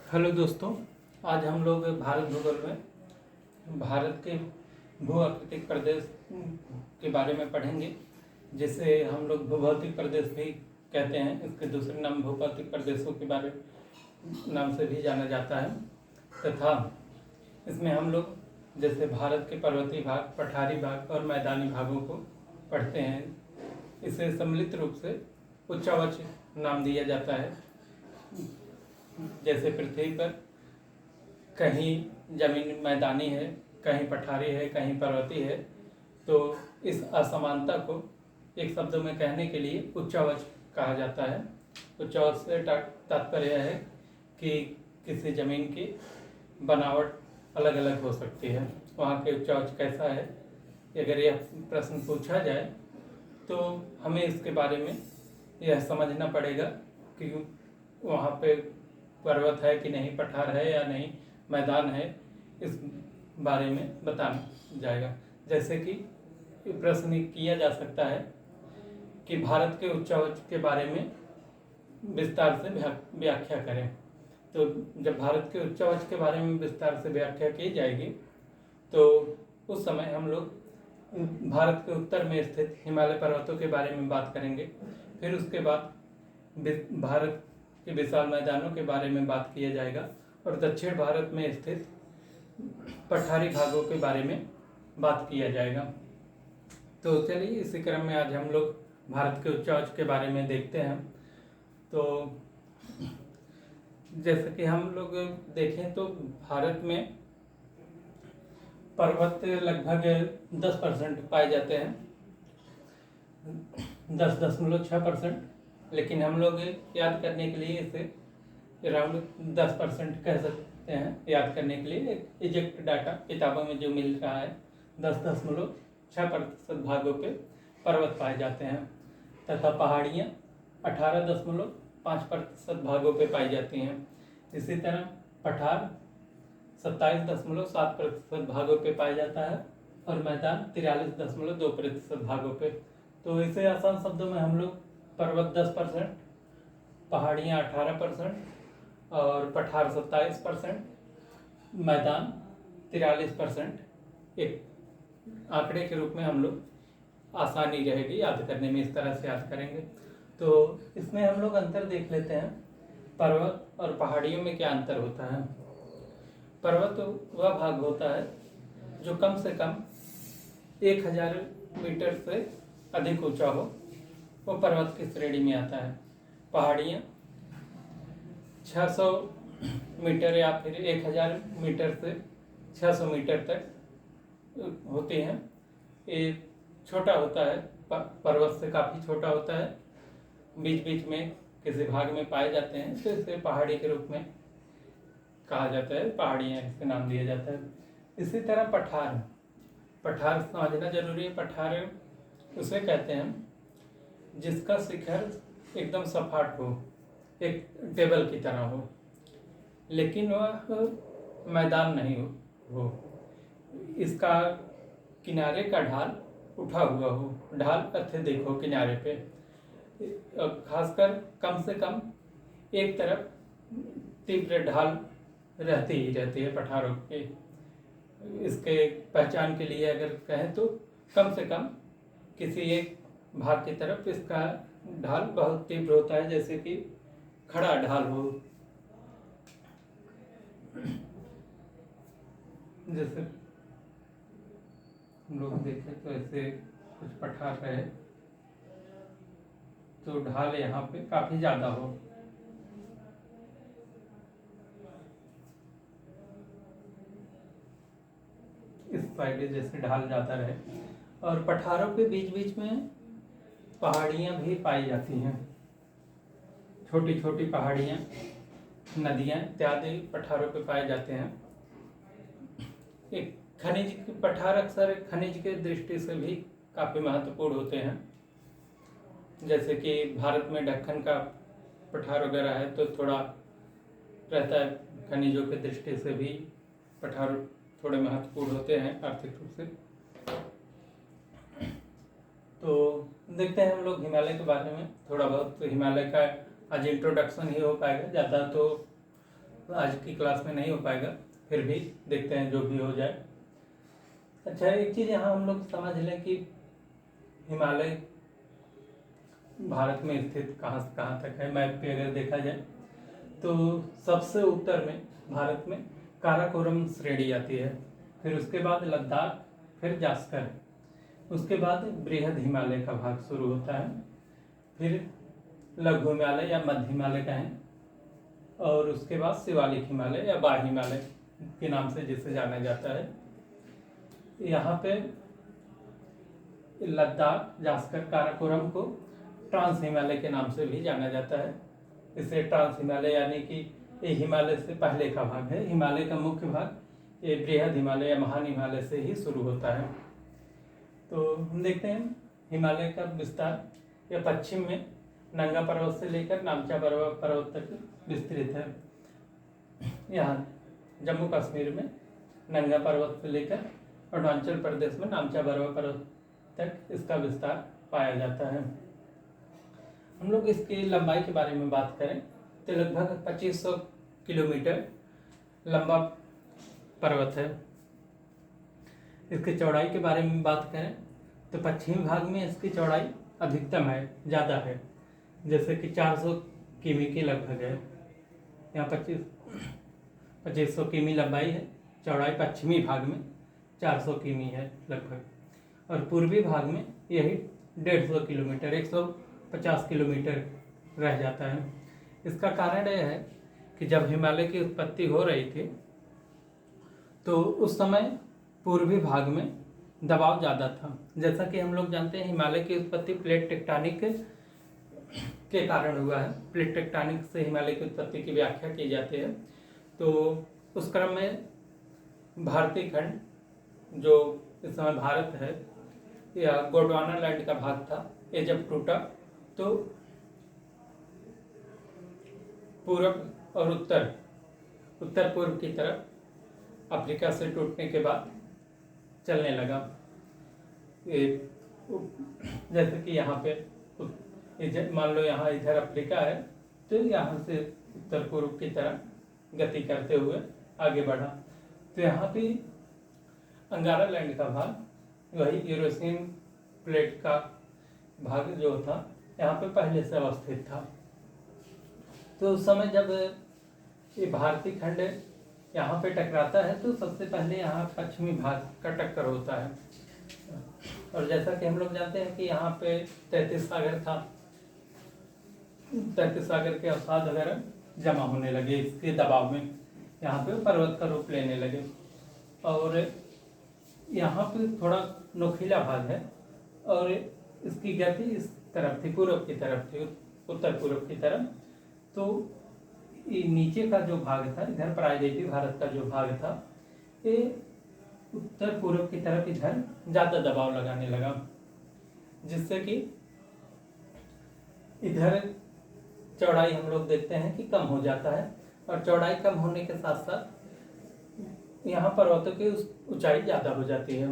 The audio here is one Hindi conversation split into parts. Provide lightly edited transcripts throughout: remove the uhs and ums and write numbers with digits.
हेलो दोस्तों, आज हम लोग भारत भूगोल में भारत के भू आकृतिक प्रदेश के बारे में पढ़ेंगे, जिसे हम लोग भूभौतिक प्रदेश भी कहते हैं। इसके दूसरे नाम भूभौतिक प्रदेशों के बारे नाम से भी जाना जाता है। तथा इसमें हम लोग जैसे भारत के पर्वतीय भाग, पठारी भाग और मैदानी भागों को पढ़ते हैं। इसे सम्मिलित रूप से उच्चावच नाम दिया जाता है। जैसे पृथ्वी पर कहीं जमीन मैदानी है, कहीं पठारी है, कहीं पर्वतीय है, तो इस असमानता को एक शब्द में कहने के लिए उच्चावच कहा जाता है। उच्चावच से तात्पर्य यह है कि किसी जमीन की बनावट अलग अलग हो सकती है, वहाँ के उच्चावच कैसा है। अगर यह प्रश्न पूछा जाए तो हमें इसके बारे में यह समझना पड़ेगा कि वहाँ पे पर्वत है कि नहीं, पठार है या नहीं, मैदान है, इस बारे में बताना जाएगा। जैसे कि प्रश्न किया जा सकता है कि भारत के उच्चावच के बारे में विस्तार से व्याख्या करें। तो जब भारत के उच्चावच के बारे में विस्तार से व्याख्या की जाएगी तो उस समय हम लोग भारत के उत्तर में स्थित हिमालय पर्वतों के बारे में बात करेंगे। फिर उसके बाद भारत के विशाल मैदानों के बारे में बात किया जाएगा और दक्षिण भारत में स्थित पठारी भागों के बारे में बात किया जाएगा। तो चलिए इसी क्रम में आज हम लोग भारत के उच्चावच के बारे में देखते हैं। तो जैसे कि हम लोग देखें तो भारत में पर्वत लगभग 10% पाए जाते हैं, 10.6%। लेकिन हम लोग याद करने के लिए इसे अराउंड 10% कह सकते हैं। याद करने के लिए एक एग्जैक्ट डाटा किताबों में जो मिल रहा है, 10.6% भागों पे पर्वत पाए जाते हैं तथा पहाड़ियाँ 18.5% भागों पे पाई जाती हैं। इसी तरह पठार 27.7% भागों पे पाया जाता है और मैदान 43.2% भागों पे। तो इसे आसान शब्दों में हम लोग पर्वत 10%, पहाड़ियाँ 18% और पठार 27%, मैदान 43% एक आंकड़े के रूप में हम लोग आसानी रहेगी याद करने में, इस तरह से याद करेंगे। तो इसमें हम लोग अंतर देख लेते हैं, पर्वत और पहाड़ियों में क्या अंतर होता है। पर्वत वह भाग होता है जो कम से कम 1000 मीटर से अधिक ऊंचा हो, वो पर्वत की श्रेणी में आता है। पहाड़ियाँ 600 मीटर या फिर 1000 मीटर से 600 मीटर तक होती हैं। ये छोटा होता है, पर्वत से काफ़ी छोटा होता है, बीच बीच में किसी भाग में पाए जाते हैं, तो इसे पहाड़ी के रूप में कहा जाता है, पहाड़ियाँ इसके नाम दिया जाता है। इसी तरह पठार समझना जरूरी है। पठार उसे कहते हैं जिसका शिखर एकदम सपाट हो, एक टेबल की तरह हो, लेकिन वह मैदान नहीं हो। इसका किनारे का ढाल उठा हुआ हो, ढाल अत्यधिक हो किनारे पे, खासकर कम से कम एक तरफ तीव्र ढाल रहती ही रहती है पठारों के। इसके पहचान के लिए अगर कहें तो कम से कम किसी एक भाग की तरफ इसका ढाल बहुत तीव्र होता है, जैसे कि खड़ा ढाल हो। जैसे हम लोग देखें तो ऐसे कुछ पठार है तो ढाल यहाँ पे काफी ज्यादा हो। इस साइड जैसे ढाल ज्यादा रहे। और पठारों के बीच बीच में पहाड़ियाँ भी पाई जाती हैं, छोटी छोटी पहाड़ियाँ, नदियाँ इत्यादि पठारों पे पाए जाते हैं। एक खनिज पठार अक्सर खनिज के दृष्टि से भी काफ़ी महत्वपूर्ण होते हैं। जैसे कि भारत में दक्कन का पठार वगैरह है तो थोड़ा रहता है, खनिजों के दृष्टि से भी पठार थोड़े महत्वपूर्ण होते हैं आर्थिक रूप से। तो देखते हैं हम लोग हिमालय के बारे में थोड़ा बहुत। तो हिमालय का आज इंट्रोडक्शन ही हो पाएगा, ज़्यादा तो आज की क्लास में नहीं हो पाएगा, फिर भी देखते हैं जो भी हो जाए। अच्छा, एक चीज़ यहाँ हम लोग समझ लें कि हिमालय भारत में स्थित कहाँ से कहाँ तक है। मैप पे अगर देखा जाए तो सबसे उत्तर में भारत में काराकोरम श्रेणी आती है, फिर उसके बाद लद्दाख, फिर जास्कर, उसके बाद बृहद हिमालय का भाग शुरू होता है, फिर लघु हिमालय या मध्य हिमालय कहें, और उसके बाद शिवालिक हिमालय या बाह्य हिमालय के नाम से जिसे जाना जाता है। यहाँ पे लद्दाख, जास्कर, काराकोरम को ट्रांस हिमालय के नाम से भी जाना जाता है। इसे ट्रांस हिमालय यानी कि ये हिमालय से पहले का भाग है। हिमालय का मुख्य भाग ये बृहद हिमालय या महान हिमालय से ही शुरू होता है। तो हम देखते हैं हिमालय का विस्तार यह पश्चिम में नंगा पर्वत से लेकर नामचा पर्वत तक विस्तृत है। यहाँ जम्मू कश्मीर में नंगा पर्वत से लेकर अरुणाचल प्रदेश में नामचा पर्वत तक इसका विस्तार पाया जाता है। हम लोग इसकी लंबाई के बारे में बात करें तो लगभग 2500 किलोमीटर लंबा पर्वत है। इसकी चौड़ाई के बारे में बात करें तो पश्चिमी भाग में इसकी चौड़ाई अधिकतम है, ज़्यादा है, जैसे कि 400 किमी के लगभग है। यहाँ 2500 किमी लंबाई है, चौड़ाई पश्चिमी भाग में 400 किमी है लगभग, और पूर्वी भाग में यही 150 किलोमीटर 150 किलोमीटर रह जाता है। इसका कारण यह है कि जब हिमालय की उत्पत्ति हो रही थी तो उस समय पूर्वी भाग में दबाव ज़्यादा था। जैसा कि हम लोग जानते हैं हिमालय की उत्पत्ति प्लेट टेक्टोनिक के कारण हुआ है। प्लेट टेक्टोनिक से हिमालय की उत्पत्ति की व्याख्या की जाती है। तो उस क्रम में भारतीय खंड, जो इस समय भारत है, या गोंडवाना लैंड का भाग था, ये जब टूटा तो पूर्व और उत्तर पूर्व की तरफ अफ्रीका से टूटने के बाद चलने लगा। जैसे कि यहाँ पे मान लो यहाँ इधर अफ्रीका है तो यहाँ से उत्तर पूर्व की तरफ गति करते हुए आगे बढ़ा। तो यहाँ पे अंगारा लैंड का भाग, वही यूरेशियन प्लेट का भाग जो था, यहाँ पे पहले से अवस्थित था। तो उस समय जब ये भारतीय खंड यहाँ पे टकराता है तो सबसे पहले यहाँ पश्चिमी भाग का टक्कर होता है। और जैसा कि हम लोग जानते हैं कि यहाँ पे 33 सागर था, 33 सागर के अवसाद वगैरह जमा होने लगे इसके दबाव में, यहाँ पे पर्वत का रूप लेने लगे। और यहाँ पे थोड़ा नोखिला भाग है और इसकी गति इस तरफ थी, पूर्व की तरफ थी, उत्तर पूर्व की तरफ। तो नीचे का जो भाग था, इधर प्रायद्वीपीय भारत का जो भाग था, ये उत्तर पूर्व की तरफ इधर ज़्यादा दबाव लगाने लगा, जिससे कि इधर चौड़ाई हम लोग देखते हैं कि कम हो जाता है। और चौड़ाई कम होने के साथ साथ यहाँ पर्वतों की ऊंचाई ज़्यादा हो जाती है।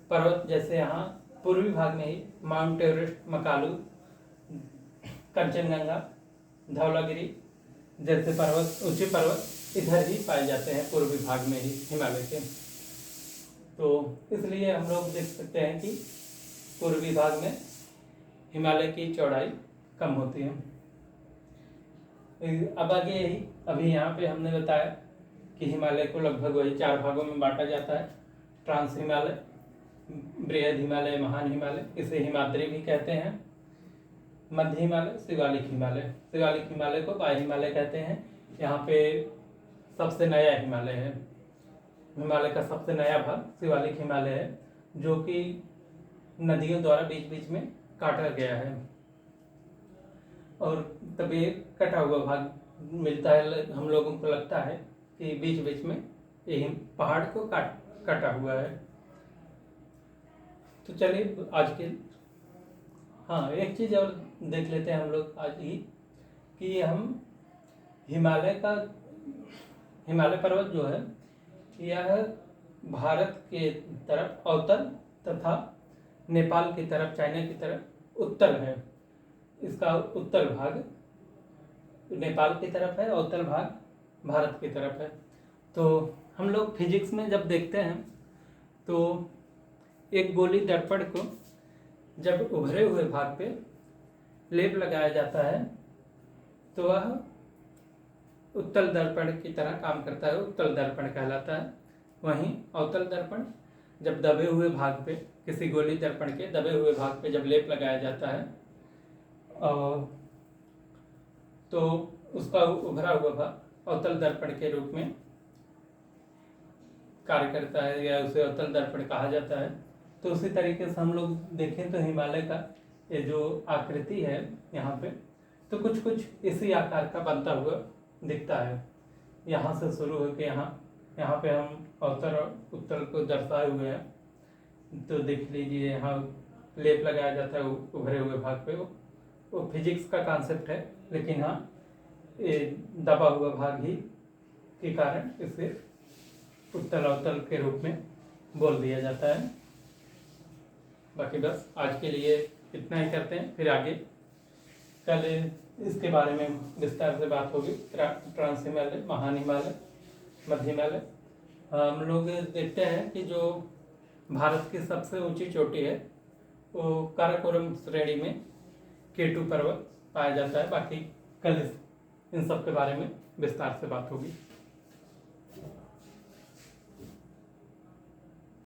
पर्वत जैसे यहाँ पूर्वी भाग में ही माउंट एवरेस्ट, मकालू, कंचनजंगा, धौलागिरी जैसे पर्वत, ऊंचे पर्वत इधर ही पाए जाते हैं, पूर्वी भाग में ही हिमालय के। तो इसलिए हम लोग देख सकते हैं कि पूर्वी भाग में हिमालय की चौड़ाई कम होती है। अब आगे यही, अभी यहाँ पे हमने बताया कि हिमालय को लगभग वही 4 भागों में बांटा जाता है। ट्रांस हिमालय, बृहद हिमालय, महान हिमालय, इसे हिमाद्री भी कहते हैं, मध्य हिमालय, शिवालिक हिमालय। शिवालिक हिमालय को बाह्य हिमालय कहते हैं। यहाँ पे सबसे नया हिमालय है, हिमालय का सबसे नया भाग शिवालिक हिमालय है, जो कि नदियों द्वारा बीच बीच में काटा गया है। और तब ये कटा हुआ भाग मिलता है, हम लोगों को लगता है कि बीच बीच में ये पहाड़ को काटा हुआ है। तो चलिए आज के, हाँ एक चीज़ और देख लेते हैं हम लोग आज ही, कि हम हिमालय पर्वत जो है यह भारत के तरफ अवतल तथा नेपाल की तरफ, चाइना की तरफ उत्तल है। इसका उत्तल भाग नेपाल की तरफ है, अवतल भाग भारत की तरफ है। तो हम लोग फिजिक्स में जब देखते हैं तो एक गोली दर्पण को जब उभरे हुए भाग पे लेप लगाया जाता है तो वह उत्तल दर्पण की तरह काम करता है, उत्तल दर्पण कहलाता है। वहीं अवतल दर्पण जब दबे हुए भाग पे, किसी गोली दर्पण के दबे हुए भाग पे जब लेप लगाया जाता है तो उसका उभरा हुआ भाग अवतल दर्पण के रूप में कार्य करता है या उसे अवतल दर्पण कहा जाता है। तो उसी तरीके से हम लोग देखें तो हिमालय का ये जो आकृति है यहाँ पे, तो कुछ कुछ इसी आकार का बनता हुआ दिखता है। यहाँ से शुरू होकर यहाँ पे हम अवतल और उत्तल को दर्शाए हुए हैं। तो देख लीजिए यहाँ लेप लगाया जाता है उभरे हुए भाग पे, वो फिजिक्स का कॉन्सेप्ट है, लेकिन हाँ ये दबा हुआ भाग ही के कारण इसे उत्तल अवतल के रूप में बोल दिया जाता है। बाकी बस आज के लिए इतना ही करते हैं, फिर आगे कल इसके बारे में विस्तार से बात होगी। ट्रांस हिमालय, महान हिमालय, मध्य हिमालय। हम लोग देखते हैं कि जो भारत की सबसे ऊंची चोटी है वो काराकोरम श्रेणी में K2 पर्वत पाया जाता है। बाकी कल इन सब के बारे में विस्तार से बात होगी।